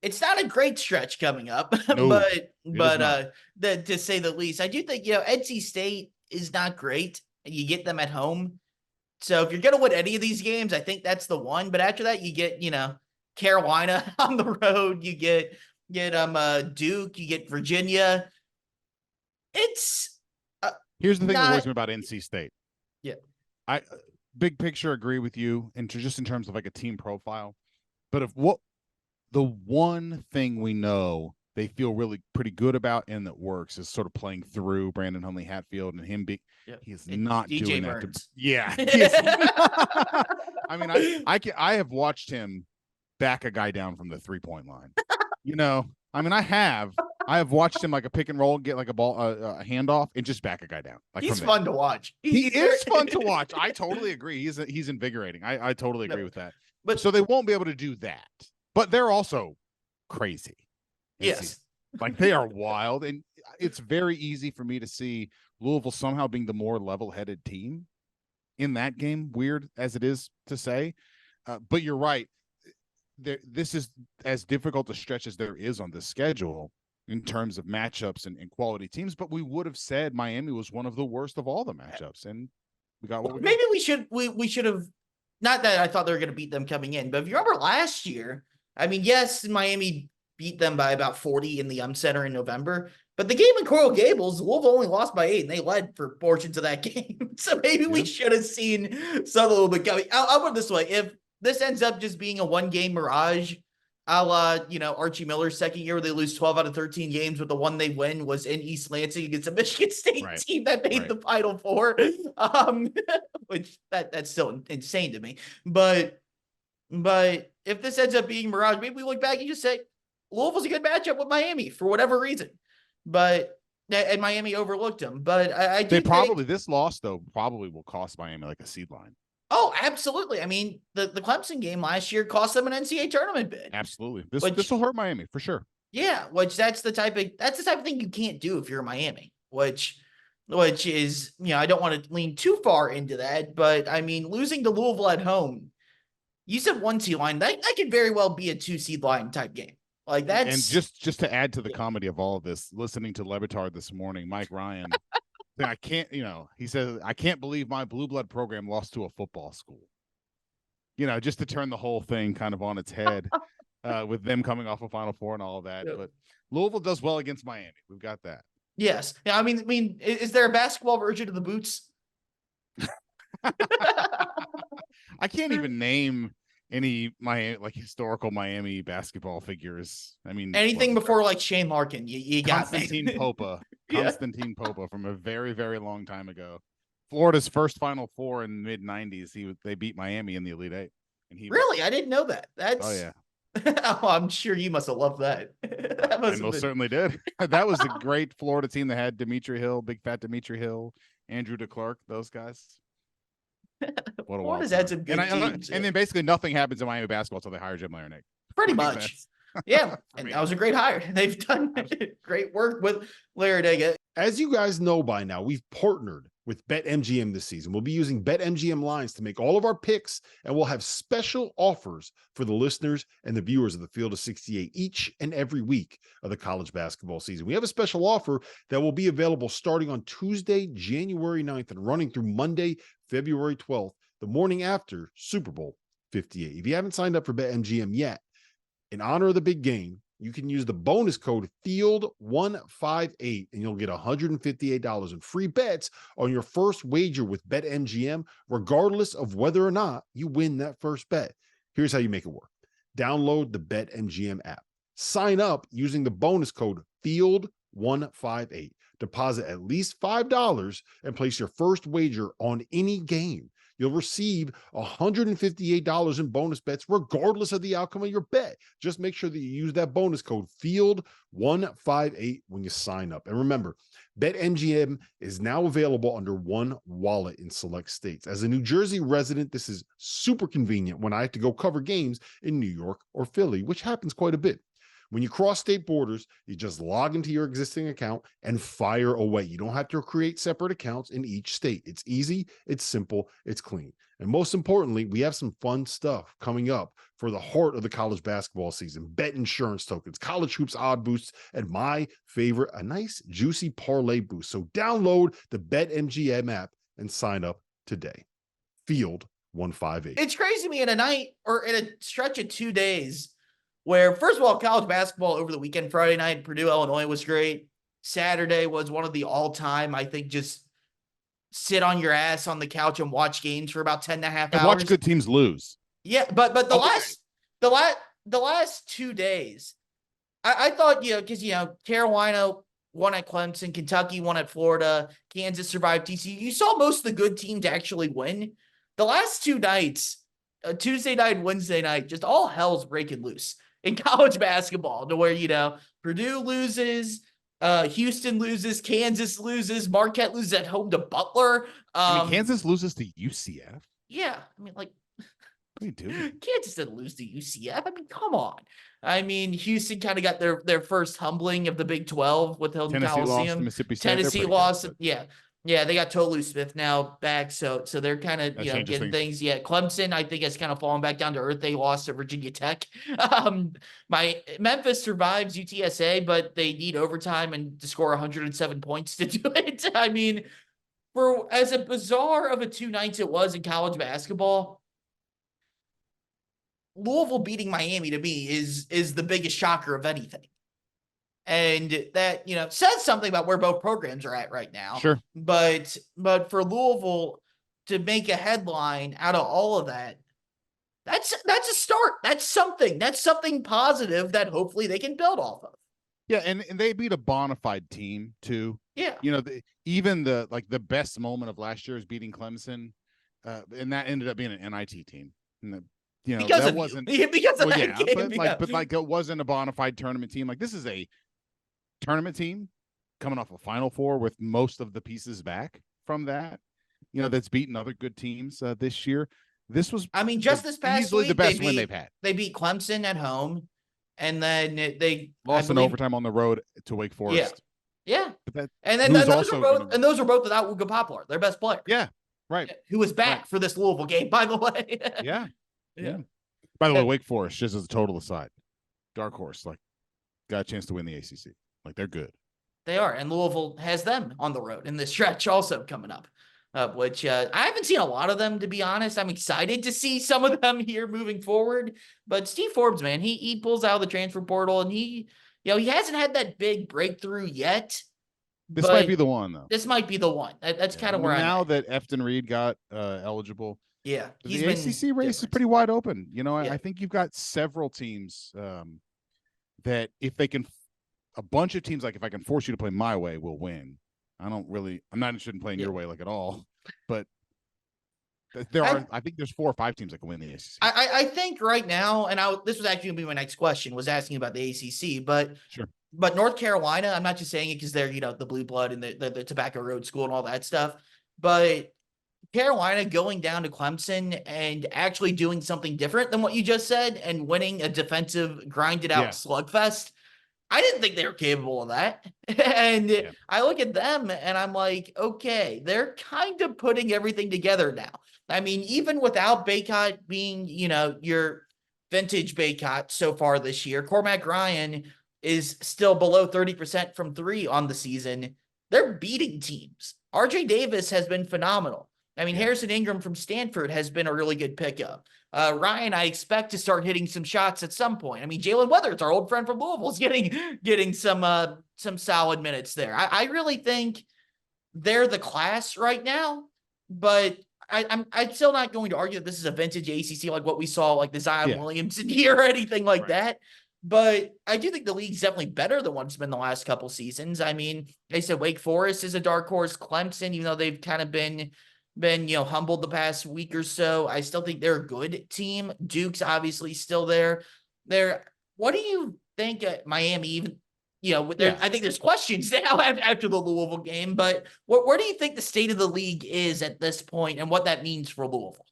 it's not a great stretch coming up, No, it is not. to say the least. I do think, NC State is not great. You get them at home. So if you're going to win any of these games, I think that's the one. But after that, you get, Carolina on the road. You get Duke. You get Virginia. It's Here's the thing that worries not. me about NC State. Yeah. I big picture agree with you, and just in terms of like a team profile. But the one thing we know they feel really pretty good about and that works is sort of playing through Brandon Huntley-Hatfield and him he's not DJ doing Burns. that. I mean, I have watched him back a guy down from the 3-point line. I mean, I have watched him like a pick and roll, get like a ball, a handoff, and just back a guy down. Like he's fun to watch. He is fun to watch. I totally agree. He's invigorating. I totally agree with that. But so they won't be able to do that. But they're also crazy. Yes. Like they are wild. And it's very easy for me to see Louisville somehow being the more level-headed team in that game, weird as it is to say. But you're right. This is as difficult a stretch as there is on the schedule in terms of matchups and quality teams. But we would have said Miami was one of the worst of all the matchups. And we got what we got. Maybe we should have, not that I thought they were going to beat them coming in, but if you remember last year, I mean, yes, Miami beat them by about 40 in the Center in November, but the game in Coral Gables, Louisville only lost by 8, and they led for portions of that game. So maybe we should have seen some a little bit coming. I'll put it this way. If this ends up just being a one-game mirage, a la, Archie Miller's second year where they lose 12 out of 13 games, but the one they win was in East Lansing against a Michigan State team that made the Final Four, which that's still insane to me. But if this ends up being mirage, maybe we look back and just say Louisville's a good matchup with Miami for whatever reason. And Miami overlooked them. But I do think this loss though probably will cost Miami like a seed line. Oh, absolutely. I mean, the Clemson game last year cost them an NCAA tournament bid. Absolutely. This will hurt Miami for sure. Yeah, which that's the type of thing you can't do if you're Miami, which is, I don't want to lean too far into that, but I mean, losing to Louisville at home, you said 1 seed line, that could very well be a 2 seed line type game. Like that's, and just to add to the comedy of all of this, listening to Levitard this morning, Mike Ryan, I can't, he says, I can't believe my blue blood program lost to a football school. Just to turn the whole thing kind of on its head with them coming off a Final Four and all of that. Yep. But Louisville does well against Miami. We've got that. Yes. Yeah. I mean, is there a basketball version of the boots? I can't even name any historical Miami basketball figures. I mean, anything before like Shane Larkin, you got Constantine Popa. Constantine Popa from a very, very long time ago. Florida's first Final Four in the mid-90s. They beat Miami in the Elite Eight. And I didn't know that. Oh yeah. Oh, I'm sure you must have loved that. I most certainly did. That was a great Florida team that had Dimitri Hill, big fat Dimitri Hill, Andrew DeClercq, those guys. What a wild had some good teams. And then basically nothing happens in Miami basketball until they hire Jim Larinaga. Pretty much. Yeah. And that was a great hire. They've done great work with Larinaga. As you guys know by now, we've partnered with BetMGM this season. We'll be using BetMGM lines to make all of our picks, and we'll have special offers for the listeners and the viewers of the Field of 68 each and every week of the college basketball season. We have a special offer that will be available starting on Tuesday, January 9th and running through Monday, February 12th, the morning after Super Bowl 58. If you haven't signed up for BetMGM yet, in honor of the big game, you can use the bonus code FIELD158 and you'll get $158 in free bets on your first wager with BetMGM, regardless of whether or not you win that first bet. Here's how you make it work. Download the BetMGM app. Sign up using the bonus code FIELD158. Deposit at least $5 and place your first wager on any game. You'll receive $158 in bonus bets regardless of the outcome of your bet. Just make sure that you use that bonus code FIELD158 when you sign up. And remember, BetMGM is now available under one wallet in select states. As a New Jersey resident, this is super convenient when I have to go cover games in New York or Philly, which happens quite a bit. When you cross state borders, you just log into your existing account and fire away. You don't have to create separate accounts in each state. It's easy, it's simple, it's clean. And most importantly, we have some fun stuff coming up for the heart of the college basketball season. Bet insurance tokens, college hoops odd boosts, and my favorite, a nice juicy parlay boost. So download the BetMGM app and sign up today. Field 158. It's crazy to me in a night or in a stretch of 2 days where, first of all, college basketball over the weekend, Friday night, Purdue, Illinois was great. Saturday was one of the all-time, I think, just sit on your ass on the couch and watch games for about 10 and a half hours. And watch good teams lose. Yeah, but the last 2 days, I thought, because, Carolina won at Clemson, Kentucky won at Florida, Kansas survived TCU. You saw most of the good teams actually win. The last 2 nights, Tuesday night, Wednesday night, just all hell's breaking loose in college basketball to where, Purdue loses, Houston loses, Kansas loses, Marquette loses at home to Butler. Kansas loses to UCF. Yeah, what are you doing? Kansas didn't lose to UCF. Come on. Houston kind of got their first humbling of the Big 12 with Hilton Coliseum. Tennessee lost. Yeah, they got Tolu Smith now back, so they're kind of getting things. Yeah, Clemson I think has kind of fallen back down to earth. They lost to Virginia Tech. My Memphis survives UTSA, but they need overtime and to score 107 points to do it. For as a bizarre of a 2 nights it was in college basketball, Louisville beating Miami to me is the biggest shocker of anything. And that, says something about where both programs are at right now. Sure. But for Louisville to make a headline out of all of that, that's a start. That's something positive that hopefully they can build off of. Yeah, and they beat a bona fide team too. Yeah. Even the best moment of last year is beating Clemson. And that ended up being an NIT team. And because that of wasn't because of that game. But it wasn't a bona fide tournament team. This is a tournament team coming off a Final Four with most of the pieces back from that, that's beaten other good teams this year. This was, just this past easily week, the best win they've had. They beat Clemson at home, and then they lost in overtime on the road to Wake Forest. Yeah. But those were both without Uga Poplar, their best player. Yeah, right. Who was back for this Louisville game, by the way. Yeah. By the way, Wake Forest, just as a total aside, dark horse, got a chance to win the ACC. They're good. They are. And Louisville has them on the road in this stretch also coming up, which I haven't seen a lot of them, to be honest. I'm excited to see some of them here moving forward. But Steve Forbes, man, he pulls out of the transfer portal and he hasn't had that big breakthrough yet. This might be the one, though. This might be the one. That's kind of where now that Efton Reed got eligible. Yeah. The ACC race is pretty wide open. I think you've got several teams that if they can, a bunch of teams, if I can force you to play my way, will win. I'm not interested in playing your way at all, but I think there's 4 or 5 teams that can win the ACC. I think right now, and this was actually going to be my next question, was asking about the ACC, but sure. But North Carolina, I'm not just saying it because they're, the blue blood and the Tobacco Road School and all that stuff, but Carolina going down to Clemson and actually doing something different than what you just said and winning a defensive grinded out slugfest. I didn't think they were capable of that. And I look at them and I'm like, okay, they're kind of putting everything together now. Even without Baycott being, your vintage Baycott so far this year, Cormac Ryan is still below 30% from 3 on the season. They're beating teams. RJ Davis has been phenomenal. Harrison Ingram from Stanford has been a really good pickup. Ryan, I expect to start hitting some shots at some point. Jalen Weathers, our old friend from Louisville, is getting some solid minutes there. I really think they're the class right now, but I'm still not going to argue that this is a vintage ACC like what we saw, like the Zion Williamson year or anything like that. But I do think the league's definitely better than what it's been the last couple seasons. They said Wake Forest is a dark horse. Clemson, even though they've kind of been humbled the past week or so, I still think they're a good team. Duke's obviously still there. What do you think at Miami? Even I think there's questions now after the Louisville game, but where do you think the state of the league is at this point and what that means for Louisville?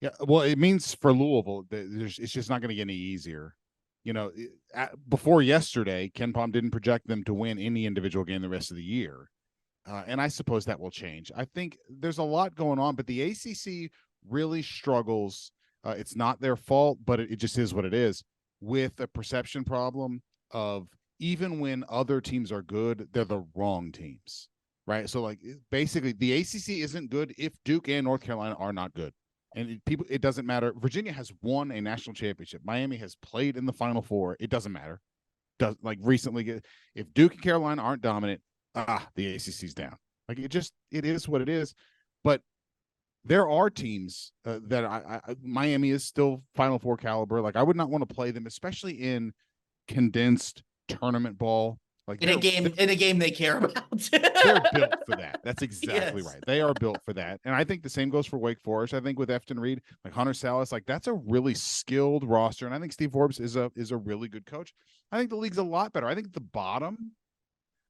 Yeah, well, it means for Louisville, it's just not going to get any easier. before yesterday, Ken Pom didn't project them to win any individual game the rest of the year. And I suppose that will change. I think there's a lot going on, but the ACC really struggles. It's not their fault, but it just is what it is, with a perception problem of even when other teams are good, they're the wrong teams, right? So like basically the ACC isn't good if Duke and North Carolina are not good. And it doesn't matter. Virginia has won a national championship. Miami has played in the Final Four. It doesn't matter. Recently, if Duke and Carolina aren't dominant, the ACC's down. Like it is what it is. But there are teams that Miami is still Final Four caliber. Like I would not want to play them, especially in condensed tournament ball. Like in a game they care about. They're built for that. That's exactly Yes. right. They are built for that. And I think the same goes for Wake Forest. I think with Efton Reed, like Hunter Salas, like that's a really skilled roster. And I think Steve Forbes is a really good coach. I think the league's a lot better. I think the bottom,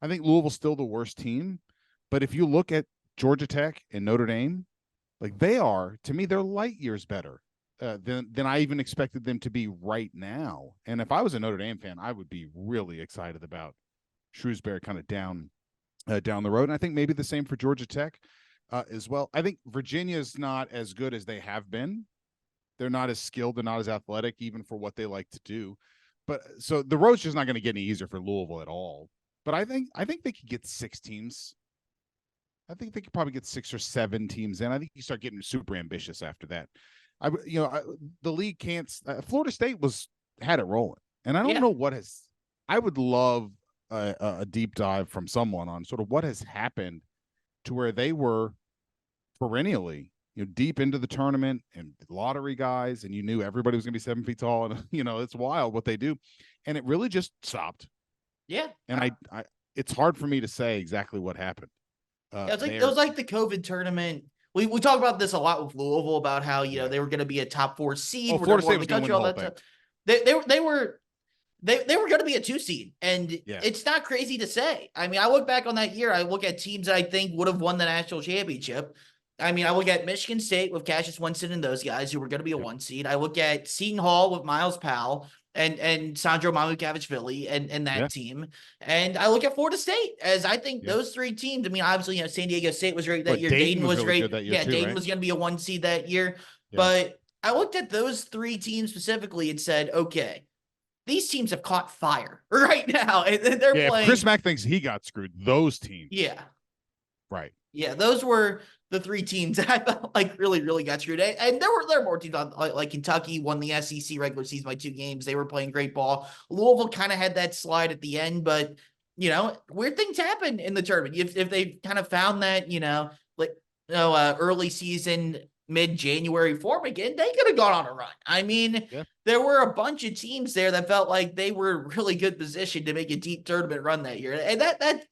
I think Louisville's still the worst team. But if you look at Georgia Tech and Notre Dame, like they're light years better than I even expected them to be right now. And if I was a Notre Dame fan, I would be really excited about Shrewsbury kind of down the road. And I think maybe the same for Georgia Tech as well. I think Virginia's not as good as they have been. They're not as skilled. They're not as athletic, even for what they like to do. But so the road's just not going to get any easier for Louisville at all. But I think they could get 6 teams. I think they could probably get 6 or 7 teams in. I think you start getting super ambitious after that. The league can't. Florida State had it rolling, and I don't know what has. I would love a deep dive from someone on sort of what has happened to where they were perennially, deep into the tournament and lottery guys, and you knew everybody was going to be 7 feet tall, and it's wild what they do, and it really just stopped. Yeah, and I it's hard for me to say exactly what happened. It was like the COVID tournament. We talk about this a lot with Louisville about how they were going to be a top 4 seed. Florida State was going to win the whole thing. They were going to be a 2 seed, and it's not crazy to say. I mean, I look back on that year. I look at teams that I think would have won the national championship. I mean, I look at Michigan State with Cassius Winston and those guys who were going to be a 1 seed. I look at Seton Hall with Miles Powell and Sandro Mamukavich-Vili and that team. And I look at Florida State as I think those 3 teams. I mean, obviously, San Diego State was great that year. Dayton was really great. That year too, Dayton right? was going to be a 1 seed that year. Yeah. But I looked at those 3 teams specifically and said, okay, these teams have caught fire right now. And they're playing. If Chris Mack thinks he got screwed, those teams. Yeah. Right. Yeah, those were the 3 teams that I felt like really, really got screwed. And there were more teams on, like Kentucky won the SEC regular season by 2 games. They were playing great ball. Louisville kind of had that slide at the end, but weird things happen in the tournament. If they kind of found that, early season, mid-January form again, they could have gone on a run. I mean, there were a bunch of teams there that felt like they were really good position to make a deep tournament run that year. And that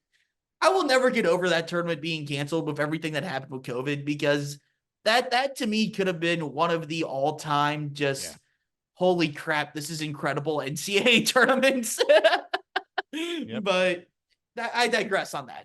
I will never get over that tournament being canceled with everything that happened with COVID, because that to me could have been one of the all-time holy crap, this is incredible NCAA tournaments. But I digress on that.